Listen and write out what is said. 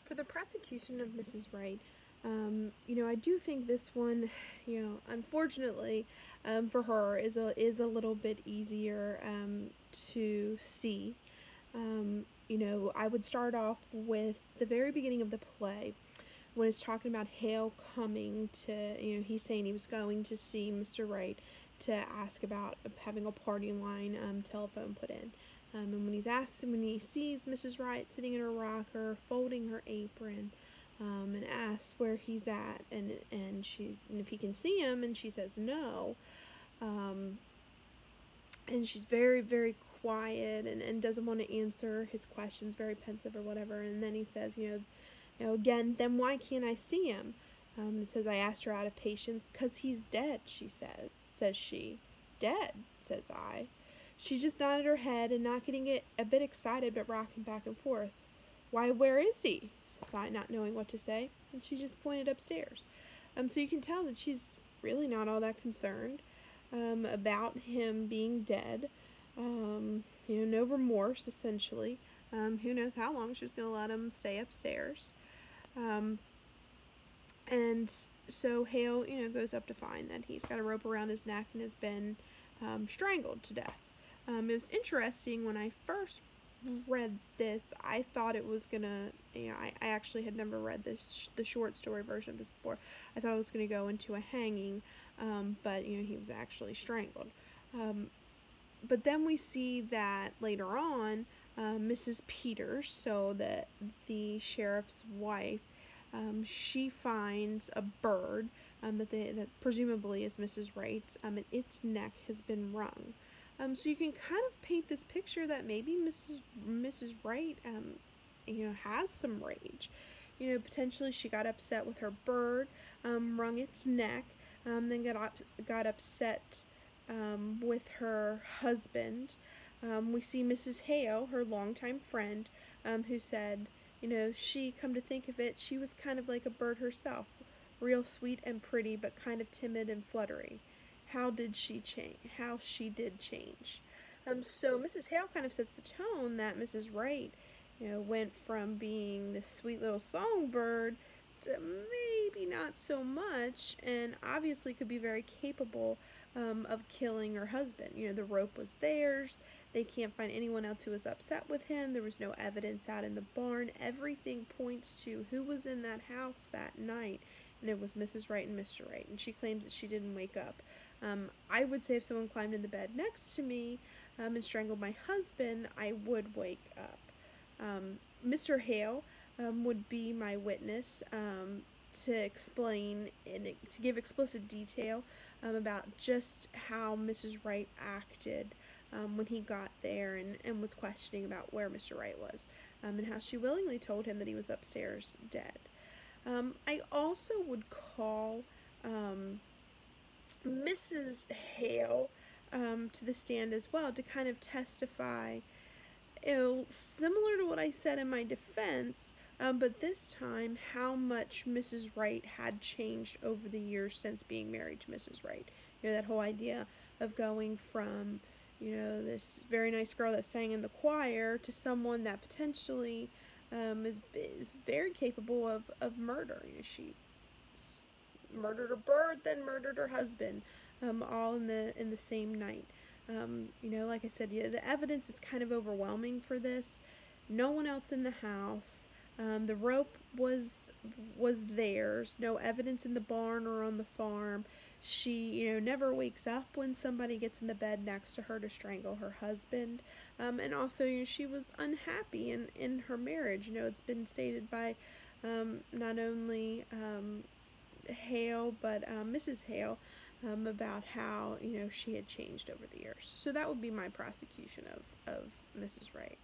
For the prosecution of Mrs. Wright, I do think this one, unfortunately, for her is a little bit easier to see. I would start off with the very beginning of the play when it's talking about Hale coming to, he's saying he was going to see Mr. Wright to ask about having a party line telephone put in. And when he sees Mrs. Wright sitting in her rocker, folding her apron, and asks where he's at, and if he can see him, and she says no, um, and she's very, very quiet and doesn't want to answer his questions, very pensive or whatever. And then he says, again, then why can't I see him? It says, I asked her out of patience, 'cause he's dead, she says she. Dead, says I. She just nodded her head and not getting it a bit excited, but rocking back and forth. Why, where is he? Says I, not knowing what to say, and she just pointed upstairs. So you can tell that she's really not all that concerned about him being dead. No remorse, essentially. Who knows how long she was going to let him stay upstairs. Um, and so Hale, goes up to find that he's got a rope around his neck and has been strangled to death. It was interesting when I first read this. I thought it was gonna, I actually had never read the short story version of this before. I thought it was gonna go into a hanging, but he was actually strangled. But then we see that later on, Mrs. Peters, so the sheriff's wife, she finds a bird that presumably is Mrs. Wright's, and its neck has been wrung. So you can kind of paint this picture that maybe Mrs. Wright, has some rage. Potentially she got upset with her bird, wrung its neck, then got upset with her husband. We see Mrs. Hale, her longtime friend, who said, she, come to think of it, she was kind of like a bird herself, real sweet and pretty, but kind of timid and fluttery. How she did change. So Mrs. Hale kind of sets the tone that Mrs. Wright, went from being this sweet little songbird to maybe not so much, and obviously could be very capable of killing her husband. The rope was theirs. They can't find anyone else who was upset with him. There was no evidence out in the barn. Everything points to who was in that house that night, and it was Mrs. Wright and Mr. Wright, and she claims that she didn't wake up. I would say if someone climbed in the bed next to me and strangled my husband, I would wake up. Mr. Hale would be my witness to explain and to give explicit detail about just how Mrs. Wright acted when he got there and was questioning about where Mr. Wright was, and how she willingly told him that he was upstairs dead. I also would call Mrs. Hale to the stand as well to kind of testify, similar to what I said in my defense, but this time how much Mrs. Wright had changed over the years since being married to Mrs. Wright. That whole idea of going from, this very nice girl that sang in the choir to someone that potentially is very capable of murder. She murdered her bird, then murdered her husband, all in the same night. Like I said, the evidence is kind of overwhelming for this. No one else in the house. The rope was theirs. No evidence in the barn or on the farm. She, never wakes up when somebody gets in the bed next to her to strangle her husband. And also, she was unhappy in her marriage. It's been stated by not only Hale, but Mrs. Hale, about how, she had changed over the years. So that would be my prosecution of Mrs. Wright.